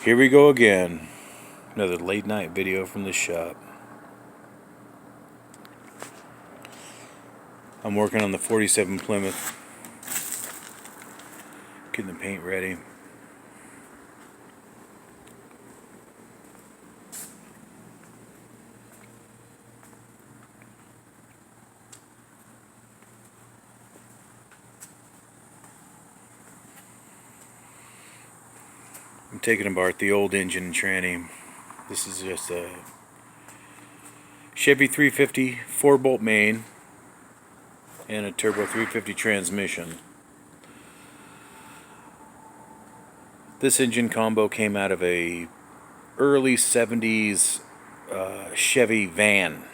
Here we go again. Another late night video from the shop. I'm working on the 47 Plymouth. Getting the paint ready. I'm taking apart the old engine and tranny. This is just a Chevy 350 4-bolt main and a turbo 350 transmission. This engine combo came out of a early 70s Chevy van.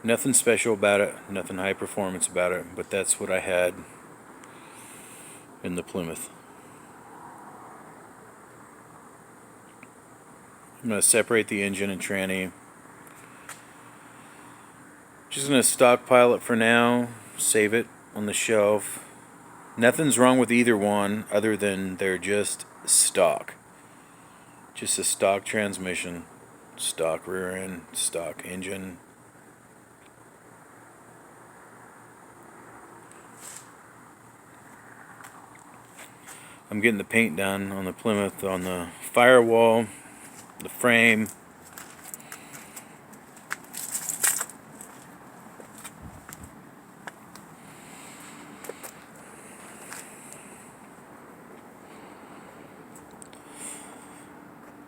Nothing special about it, nothing high performance about it, but that's what I had in the Plymouth. I'm going to separate the engine and tranny. Just going to stockpile it for now, save it on the shelf. Nothing's wrong with either one other than they're just stock. Just a stock transmission, stock rear end, stock engine. I'm getting the paint done on the Plymouth, on the firewall, the frame.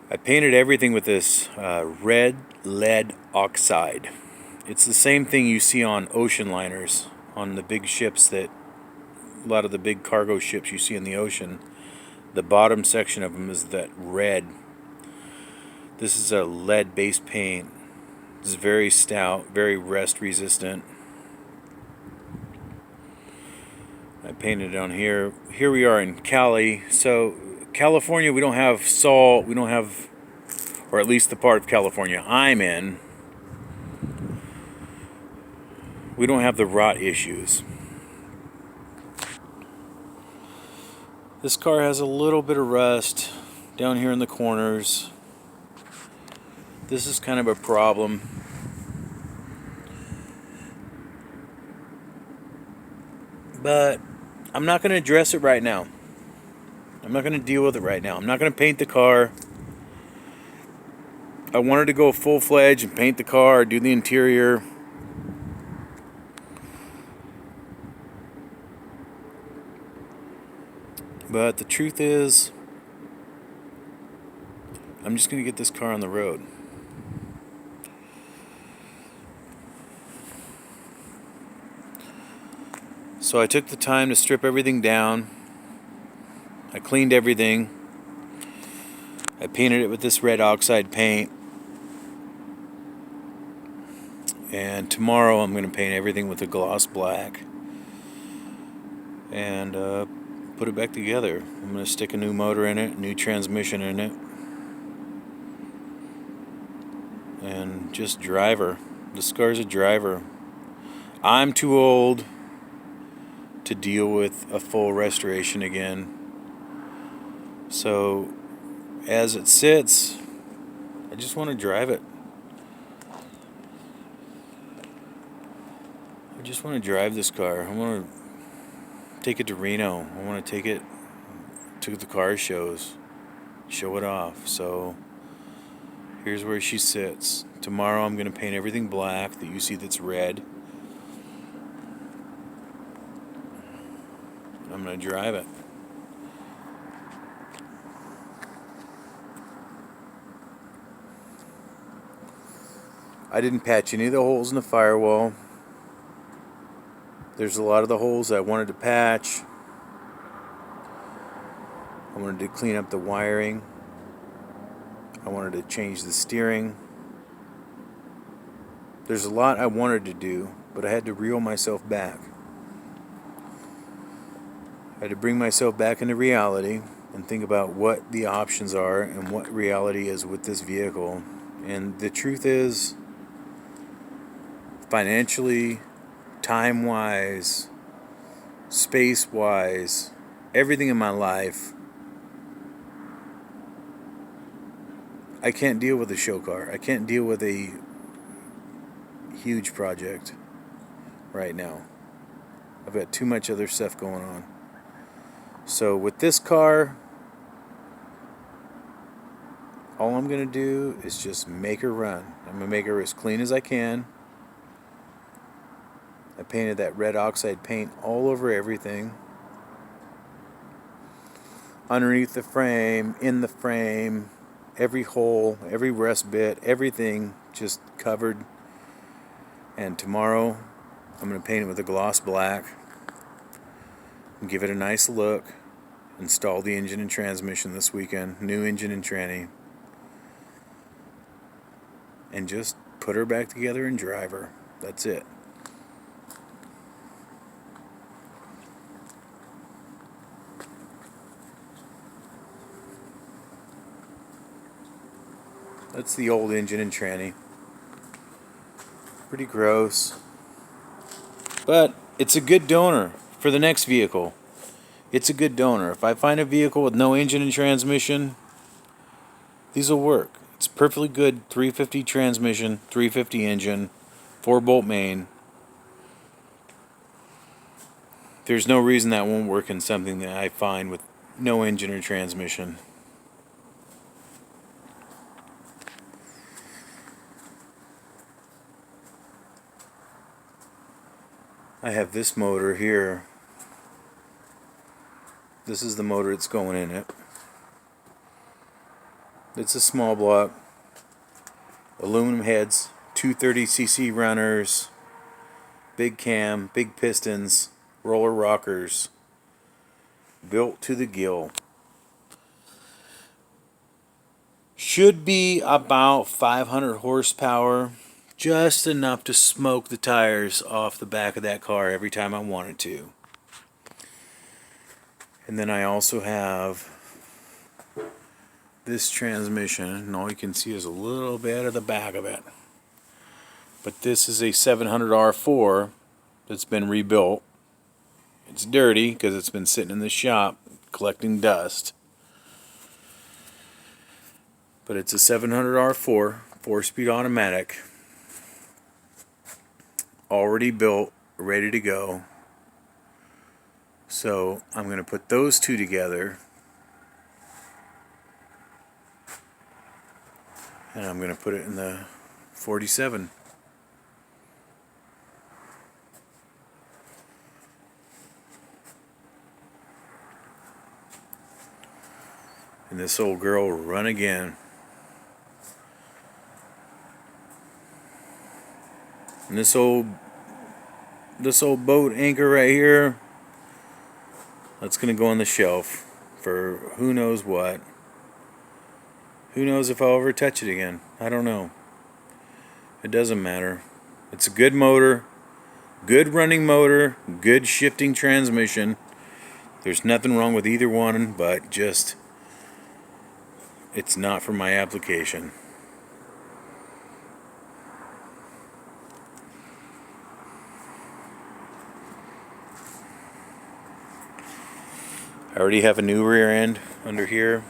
I painted everything with this red lead oxide. It's the same thing you see on ocean liners, on the big ships, that a lot of the big cargo ships you see in the ocean. The bottom section of them is that red. This is a lead-based paint. It's very stout, very rust resistant. I painted it on here. Here we are in Cali. So California, we don't have salt. We don't have, or at least the part of California I'm in, we don't have the rot issues. This car has a little bit of rust down here in the corners. This is kind of a problem. But I'm not going to address it right now. I'm not going to deal with it right now. I'm not going to paint the car. I wanted to go full-fledged and paint the car, do the interior. But the truth is, I'm just going to get this car on the road. So I took the time to strip everything down. I cleaned everything. I painted it with this red oxide paint. And tomorrow I'm going to paint everything with a gloss black. And put it back together. I'm going to stick a new motor in it, new transmission in it. And just drive her. This car's a driver. I'm too old to deal with a full restoration again. So as it sits, I just want to drive it. I just want to drive this car. I want to take it to Reno. I want to take it to the car shows, show it off. So here's where she sits. Tomorrow I'm going to paint everything black that you see that's red. I'm going to drive it. I didn't patch any of the holes in the firewall. There's a lot of the holes I wanted to patch. I wanted to clean up the wiring. I wanted to change the steering. There's a lot I wanted to do, but I had to reel myself back. I had to bring myself back into reality and think about what the options are and what reality is with this vehicle. And the truth is, financially, time-wise, space-wise, everything in my life, I can't deal with a show car. I can't deal with a huge project right now. I've got too much other stuff going on. So with this car, all I'm going to do is just make her run. I'm going to make her as clean as I can. I painted that red oxide paint all over everything. Underneath the frame, in the frame, every hole, every rust bit, everything just covered. And tomorrow, I'm going to paint it with a gloss black and give it a nice look. Install the engine and transmission this weekend, new engine and tranny. And just put her back together and drive her. That's it. That's the old engine and tranny. Pretty gross. But it's a good donor for the next vehicle. It's a good donor. If I find a vehicle with no engine and transmission, these will work. It's perfectly good 350 transmission, 350 engine, 4-bolt main. There's no reason that won't work in something that I find with no engine or transmission. I have this motor here. This is the motor that's going in it. It's a small block. Aluminum heads, 230cc runners, big cam, big pistons, roller rockers. Built to the gill. Should be about 500 horsepower. Just enough to smoke the tires off the back of that car every time I wanted to. And then I also have this transmission, and all you can see is a little bit of the back of it. But this is a 700R4 that's been rebuilt. It's dirty because it's been sitting in the shop collecting dust. But it's a 700R4, 4-speed automatic. Already built, ready to go. So I'm going to put those two together. And I'm going to put it in the 47. And this old girl will run again. And this old boat anchor right here, that's going to go on the shelf for who knows what. Who knows if I'll ever touch it again. I don't know. It doesn't matter. It's a good motor, good running motor, good shifting transmission. There's nothing wrong with either one, but just it's not for my application. I already have a new rear end under here.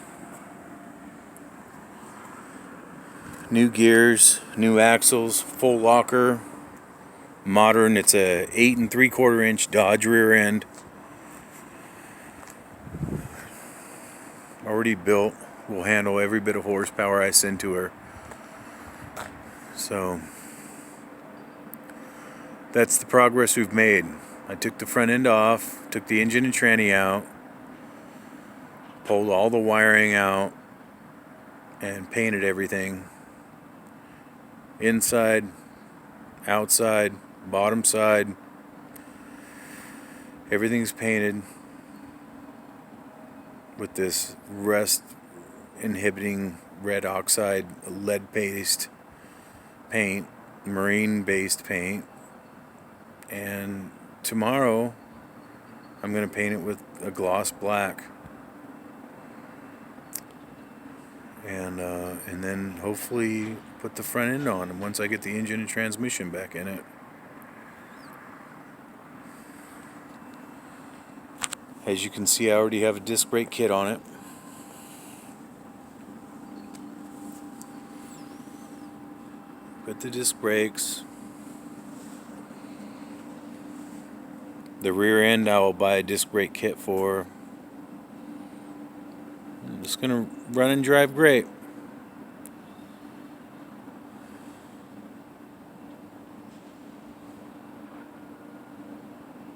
New gears, new axles, full locker, modern. It's a 8 3/4 inch Dodge rear end. Already built. Will handle every bit of horsepower I send to her. So that's the progress we've made. I took the front end off, took the engine and tranny out, pulled all the wiring out, and painted everything. Inside, outside, bottom side. Everything's painted with this rust inhibiting red oxide lead based paint, marine based paint. And tomorrow I'm going to paint it with a gloss black. And then hopefully put the front end on, and once I get the engine and transmission back in it. As you can see, I already have a disc brake kit on it. Got the disc brakes. The rear end I will buy a disc brake kit for. I'm just gonna run and drive great.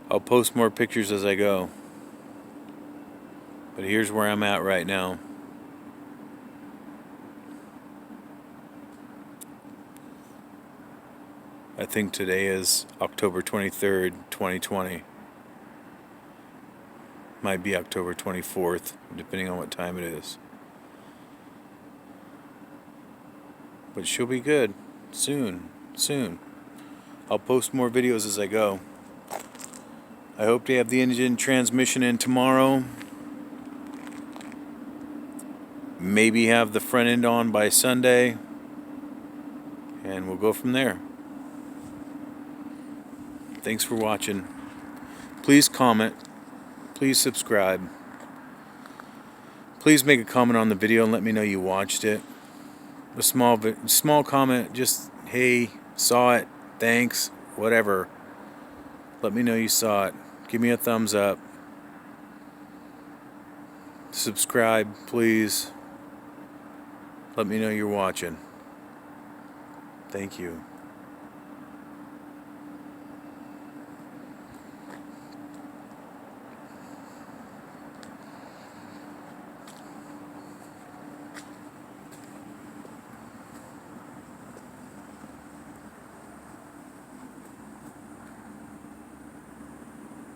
I'll post more pictures as I go. But here's where I'm at right now. I think today is October 23rd, 2020. Might be October 24th, depending on what time it is. But she'll be good. Soon. I'll post more videos as I go. I hope to have the engine transmission in tomorrow. Maybe have the front end on by Sunday. And we'll go from there. Thanks for watching. Please comment. Please subscribe. Please make a comment on the video and let me know you watched it. A small comment, just hey, saw it, thanks, whatever. Let me know you saw it. Give me a thumbs up. Subscribe, please. Let me know you're watching. Thank you.